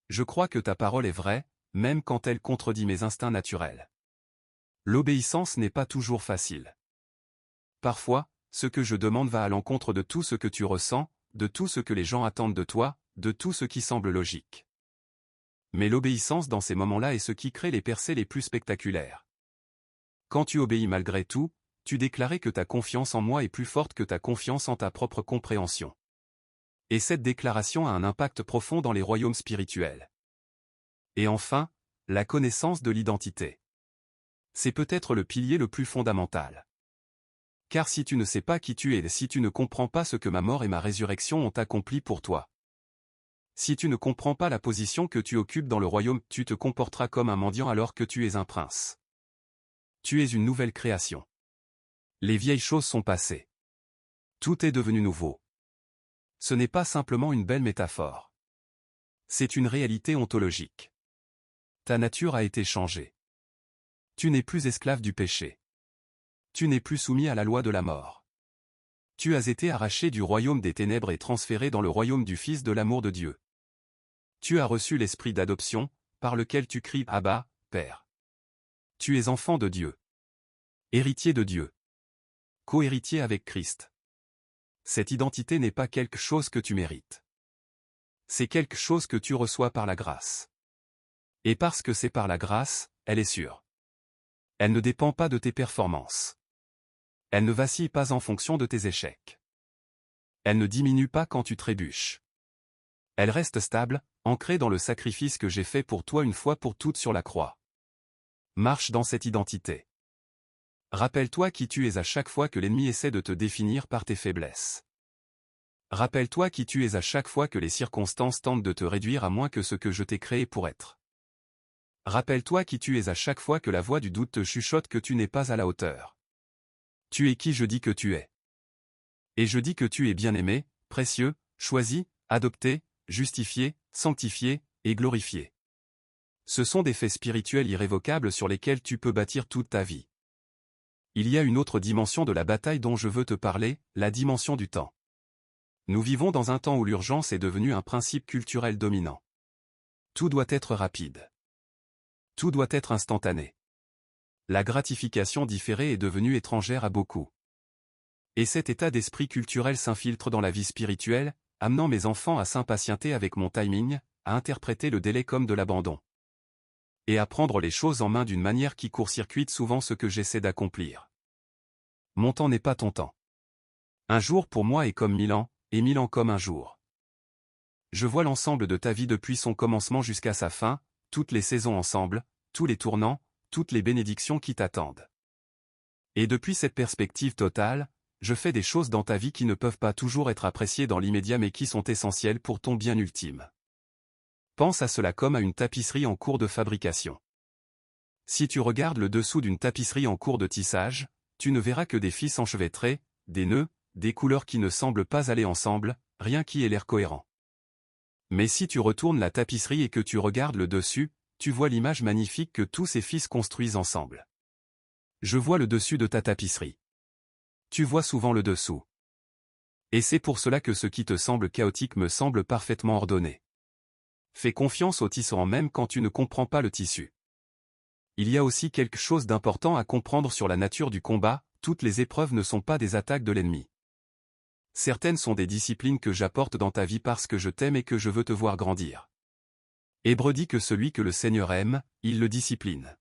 Je crois que ta parole est vraie, même quand elle contredit mes instincts naturels. L'obéissance n'est pas toujours facile. Parfois, ce que je demande va à l'encontre de tout ce que tu ressens, de tout ce que les gens attendent de toi, de tout ce qui semble logique. Mais l'obéissance dans ces moments-là est ce qui crée les percées les plus spectaculaires. Quand tu obéis malgré tout, tu déclarais que ta confiance en moi est plus forte que ta confiance en ta propre compréhension. Et cette déclaration a un impact profond dans les royaumes spirituels. Et enfin, la connaissance de l'identité. C'est peut-être le pilier le plus fondamental. Car si tu ne sais pas qui tu es, si tu ne comprends pas ce que ma mort et ma résurrection ont accompli pour toi, si tu ne comprends pas la position que tu occupes dans le royaume, tu te comporteras comme un mendiant alors que tu es un prince. Tu es une nouvelle création. Les vieilles choses sont passées. Tout est devenu nouveau. Ce n'est pas simplement une belle métaphore. C'est une réalité ontologique. Ta nature a été changée. Tu n'es plus esclave du péché. Tu n'es plus soumis à la loi de la mort. Tu as été arraché du royaume des ténèbres et transféré dans le royaume du Fils de l'amour de Dieu. Tu as reçu l'esprit d'adoption, par lequel tu cries « Abba, Père ». Tu es enfant de Dieu. Héritier de Dieu. Co-héritier avec Christ. Cette identité n'est pas quelque chose que tu mérites. C'est quelque chose que tu reçois par la grâce. Et parce que c'est par la grâce, elle est sûre. Elle ne dépend pas de tes performances. Elle ne vacille pas en fonction de tes échecs. Elle ne diminue pas quand tu trébuches. Elle reste stable, ancrée dans le sacrifice que j'ai fait pour toi une fois pour toutes sur la croix. Marche dans cette identité. Rappelle-toi qui tu es à chaque fois que l'ennemi essaie de te définir par tes faiblesses. Rappelle-toi qui tu es à chaque fois que les circonstances tentent de te réduire à moins que ce que je t'ai créé pour être. Rappelle-toi qui tu es à chaque fois que la voix du doute te chuchote que tu n'es pas à la hauteur. Tu es qui je dis que tu es. Et je dis que tu es bien-aimé, précieux, choisi, adopté, justifié, sanctifié, et glorifié. Ce sont des faits spirituels irrévocables sur lesquels tu peux bâtir toute ta vie. Il y a une autre dimension de la bataille dont je veux te parler, la dimension du temps. Nous vivons dans un temps où l'urgence est devenue un principe culturel dominant. Tout doit être rapide. Tout doit être instantané. La gratification différée est devenue étrangère à beaucoup. Et cet état d'esprit culturel s'infiltre dans la vie spirituelle, amenant mes enfants à s'impatienter avec mon timing, à interpréter le délai comme de l'abandon. Et à prendre les choses en main d'une manière qui court-circuite souvent ce que j'essaie d'accomplir. Mon temps n'est pas ton temps. Un jour pour moi est comme 1000 ans, et 1000 ans comme un jour. Je vois l'ensemble de ta vie depuis son commencement jusqu'à sa fin, toutes les saisons ensemble, tous les tournants, toutes les bénédictions qui t'attendent. Et depuis cette perspective totale, je fais des choses dans ta vie qui ne peuvent pas toujours être appréciées dans l'immédiat mais qui sont essentielles pour ton bien ultime. Pense à cela comme à une tapisserie en cours de fabrication. Si tu regardes le dessous d'une tapisserie en cours de tissage, tu ne verras que des fils enchevêtrés, des nœuds, des couleurs qui ne semblent pas aller ensemble, rien qui ait l'air cohérent. Mais si tu retournes la tapisserie et que tu regardes le dessus, tu vois l'image magnifique que tous ces fils construisent ensemble. Je vois le dessus de ta tapisserie. Tu vois souvent le dessous. Et c'est pour cela que ce qui te semble chaotique me semble parfaitement ordonné. Fais confiance au tisserand même quand tu ne comprends pas le tissu. Il y a aussi quelque chose d'important à comprendre sur la nature du combat, toutes les épreuves ne sont pas des attaques de l'ennemi. Certaines sont des disciplines que j'apporte dans ta vie parce que je t'aime et que je veux te voir grandir. Hébreux dit que celui que le Seigneur aime, il le discipline.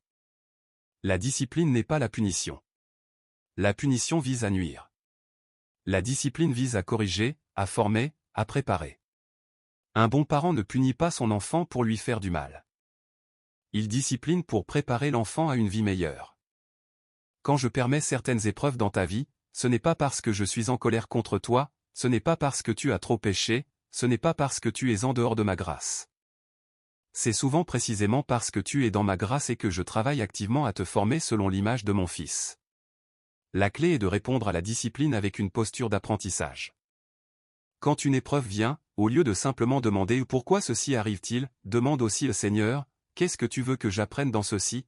La discipline n'est pas la punition. La punition vise à nuire. La discipline vise à corriger, à former, à préparer. Un bon parent ne punit pas son enfant pour lui faire du mal. Il discipline pour préparer l'enfant à une vie meilleure. Quand je permets certaines épreuves dans ta vie, ce n'est pas parce que je suis en colère contre toi, ce n'est pas parce que tu as trop péché, ce n'est pas parce que tu es en dehors de ma grâce. C'est souvent précisément parce que tu es dans ma grâce et que je travaille activement à te former selon l'image de mon Fils. La clé est de répondre à la discipline avec une posture d'apprentissage. Quand une épreuve vient, au lieu de simplement demander « Pourquoi ceci arrive-t-il ?», demande aussi au Seigneur « Qu'est-ce que tu veux que j'apprenne dans ceci ?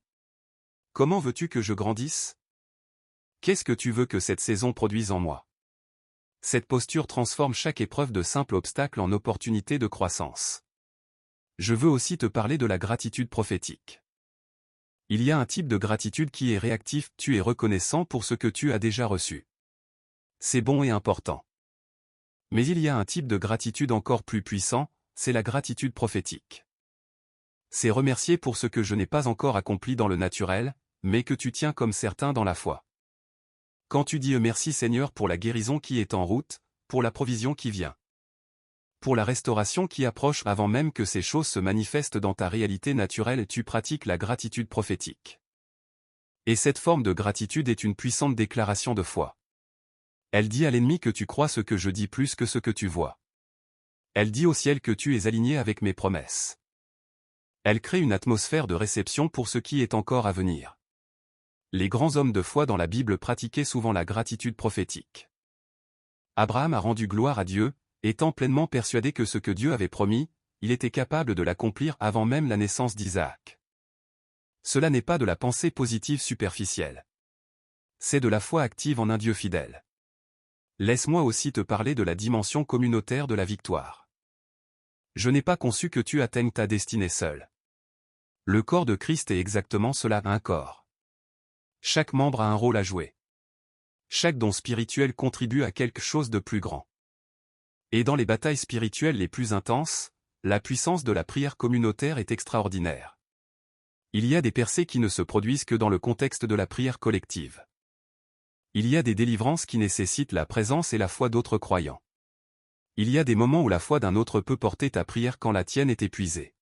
Comment veux-tu que je grandisse ? Qu'est-ce que tu veux que cette saison produise en moi ?» Cette posture transforme chaque épreuve de simple obstacle en opportunité de croissance. Je veux aussi te parler de la gratitude prophétique. Il y a un type de gratitude qui est réactif, tu es reconnaissant pour ce que tu as déjà reçu. C'est bon et important. Mais il y a un type de gratitude encore plus puissant, c'est la gratitude prophétique. C'est remercier pour ce que je n'ai pas encore accompli dans le naturel, mais que tu tiens comme certain dans la foi. Quand tu dis merci Seigneur pour la guérison qui est en route, pour la provision qui vient, pour la restauration qui approche avant même que ces choses se manifestent dans ta réalité naturelle, tu pratiques la gratitude prophétique. Et cette forme de gratitude est une puissante déclaration de foi. Elle dit à l'ennemi que tu crois ce que je dis plus que ce que tu vois. Elle dit au ciel que tu es aligné avec mes promesses. Elle crée une atmosphère de réception pour ce qui est encore à venir. Les grands hommes de foi dans la Bible pratiquaient souvent la gratitude prophétique. Abraham a rendu gloire à Dieu, étant pleinement persuadé que ce que Dieu avait promis, il était capable de l'accomplir avant même la naissance d'Isaac. Cela n'est pas de la pensée positive superficielle. C'est de la foi active en un Dieu fidèle. Laisse-moi aussi te parler de la dimension communautaire de la victoire. Je n'ai pas conçu que tu atteignes ta destinée seul. Le corps de Christ est exactement cela, un corps. Chaque membre a un rôle à jouer. Chaque don spirituel contribue à quelque chose de plus grand. Et dans les batailles spirituelles les plus intenses, la puissance de la prière communautaire est extraordinaire. Il y a des percées qui ne se produisent que dans le contexte de la prière collective. Il y a des délivrances qui nécessitent la présence et la foi d'autres croyants. Il y a des moments où la foi d'un autre peut porter ta prière quand la tienne est épuisée.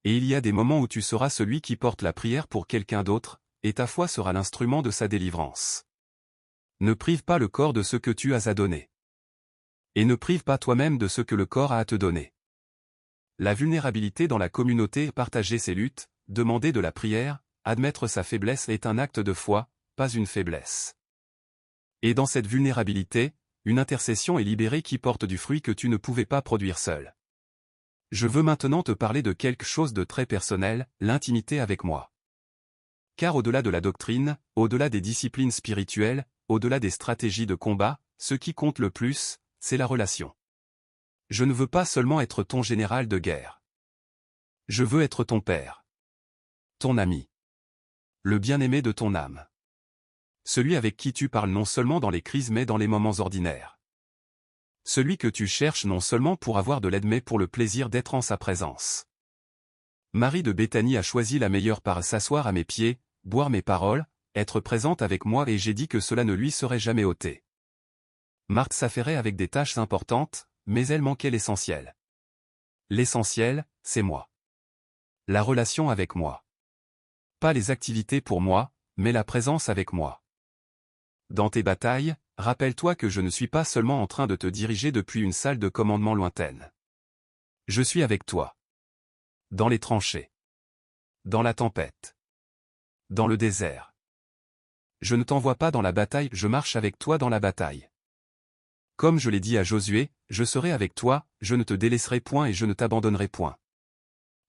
Et il y a des moments où tu seras celui qui porte la prière pour quelqu'un d'autre, et ta foi sera l'instrument de sa délivrance. Ne prive pas le corps de ce que tu as à donner. Et ne prive pas toi-même de ce que le corps a à te donner. La vulnérabilité dans la communauté, partager ses luttes, demander de la prière, admettre sa faiblesse est un acte de foi, pas une faiblesse. Et dans cette vulnérabilité, une intercession est libérée qui porte du fruit que tu ne pouvais pas produire seul. Je veux maintenant te parler de quelque chose de très personnel, l'intimité avec moi. Car au-delà de la doctrine, au-delà des disciplines spirituelles, au-delà des stratégies de combat, ce qui compte le plus, c'est la relation. Je ne veux pas seulement être ton général de guerre. Je veux être ton père. Ton ami. Le bien-aimé de ton âme. Celui avec qui tu parles non seulement dans les crises mais dans les moments ordinaires. Celui que tu cherches non seulement pour avoir de l'aide mais pour le plaisir d'être en sa présence. Marie de Béthanie a choisi la meilleure part, s'asseoir à mes pieds, boire mes paroles, être présente avec moi, et j'ai dit que cela ne lui serait jamais ôté. Marthe s'affairait avec des tâches importantes, mais elle manquait l'essentiel. L'essentiel, c'est moi. La relation avec moi. Pas les activités pour moi, mais la présence avec moi. Dans tes batailles, rappelle-toi que je ne suis pas seulement en train de te diriger depuis une salle de commandement lointaine. Je suis avec toi. Dans les tranchées. Dans la tempête. Dans le désert. Je ne t'envoie pas dans la bataille, je marche avec toi dans la bataille. Comme je l'ai dit à Josué, je serai avec toi, je ne te délaisserai point et je ne t'abandonnerai point.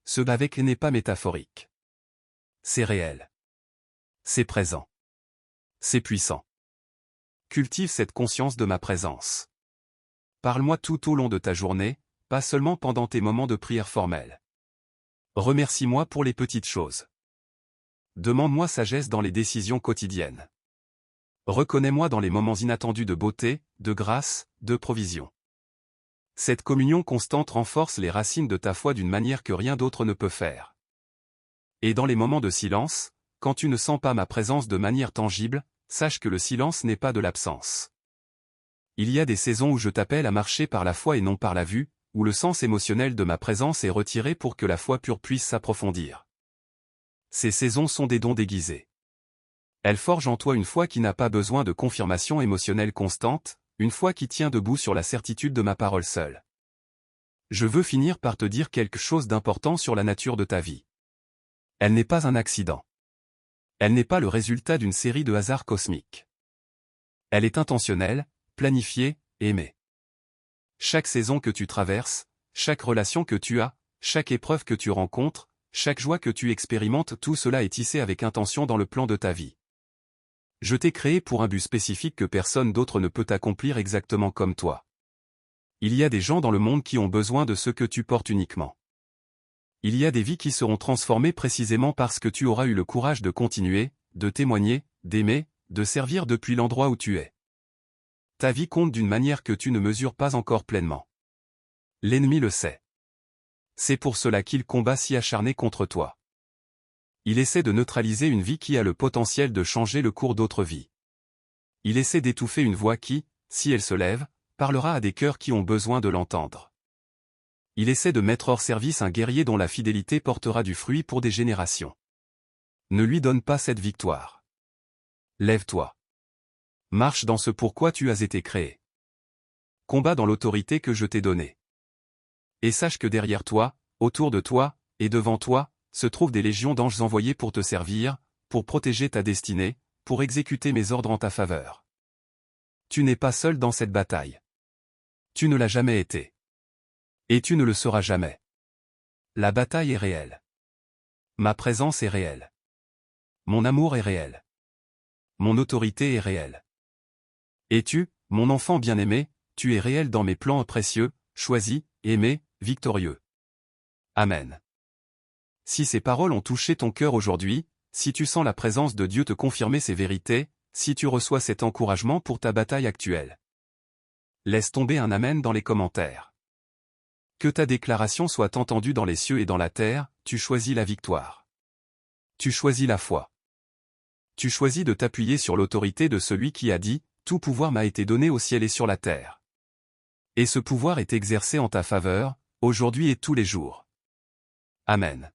Ce avec n'est pas métaphorique. C'est réel. C'est présent. C'est puissant. Cultive cette conscience de ma présence. Parle-moi tout au long de ta journée, pas seulement pendant tes moments de prière formelle. Remercie-moi pour les petites choses. Demande-moi sagesse dans les décisions quotidiennes. Reconnais-moi dans les moments inattendus de beauté, de grâce, de provision. Cette communion constante renforce les racines de ta foi d'une manière que rien d'autre ne peut faire. Et dans les moments de silence, quand tu ne sens pas ma présence de manière tangible, sache que le silence n'est pas de l'absence. Il y a des saisons où je t'appelle à marcher par la foi et non par la vue, où le sens émotionnel de ma présence est retiré pour que la foi pure puisse s'approfondir. Ces saisons sont des dons déguisés. Elles forgent en toi une foi qui n'a pas besoin de confirmation émotionnelle constante, une foi qui tient debout sur la certitude de ma parole seule. Je veux finir par te dire quelque chose d'important sur la nature de ta vie. Elle n'est pas un accident. Elle n'est pas le résultat d'une série de hasards cosmiques. Elle est intentionnelle, planifiée, aimée. Chaque saison que tu traverses, chaque relation que tu as, chaque épreuve que tu rencontres, chaque joie que tu expérimentes, tout cela est tissé avec intention dans le plan de ta vie. Je t'ai créé pour un but spécifique que personne d'autre ne peut accomplir exactement comme toi. Il y a des gens dans le monde qui ont besoin de ce que tu portes uniquement. Il y a des vies qui seront transformées précisément parce que tu auras eu le courage de continuer, de témoigner, d'aimer, de servir depuis l'endroit où tu es. Ta vie compte d'une manière que tu ne mesures pas encore pleinement. L'ennemi le sait. C'est pour cela qu'il combat si acharné contre toi. Il essaie de neutraliser une vie qui a le potentiel de changer le cours d'autres vies. Il essaie d'étouffer une voix qui, si elle se lève, parlera à des cœurs qui ont besoin de l'entendre. Il essaie de mettre hors service un guerrier dont la fidélité portera du fruit pour des générations. Ne lui donne pas cette victoire. Lève-toi. Marche dans ce pourquoi tu as été créé. Combat dans l'autorité que je t'ai donnée. Et sache que derrière toi, autour de toi, et devant toi, se trouvent des légions d'anges envoyés pour te servir, pour protéger ta destinée, pour exécuter mes ordres en ta faveur. Tu n'es pas seul dans cette bataille. Tu ne l'as jamais été. Et tu ne le seras jamais. La bataille est réelle. Ma présence est réelle. Mon amour est réel. Mon autorité est réelle. Et tu, mon enfant bien-aimé, tu es réel dans mes plans précieux, choisis, aimé, victorieux. Amen. Si ces paroles ont touché ton cœur aujourd'hui, si tu sens la présence de Dieu te confirmer ces vérités, si tu reçois cet encouragement pour ta bataille actuelle, laisse tomber un Amen dans les commentaires. Que ta déclaration soit entendue dans les cieux et dans la terre, tu choisis la victoire. Tu choisis la foi. Tu choisis de t'appuyer sur l'autorité de celui qui a dit, « Tout pouvoir m'a été donné au ciel et sur la terre. » Et ce pouvoir est exercé en ta faveur, aujourd'hui et tous les jours. Amen.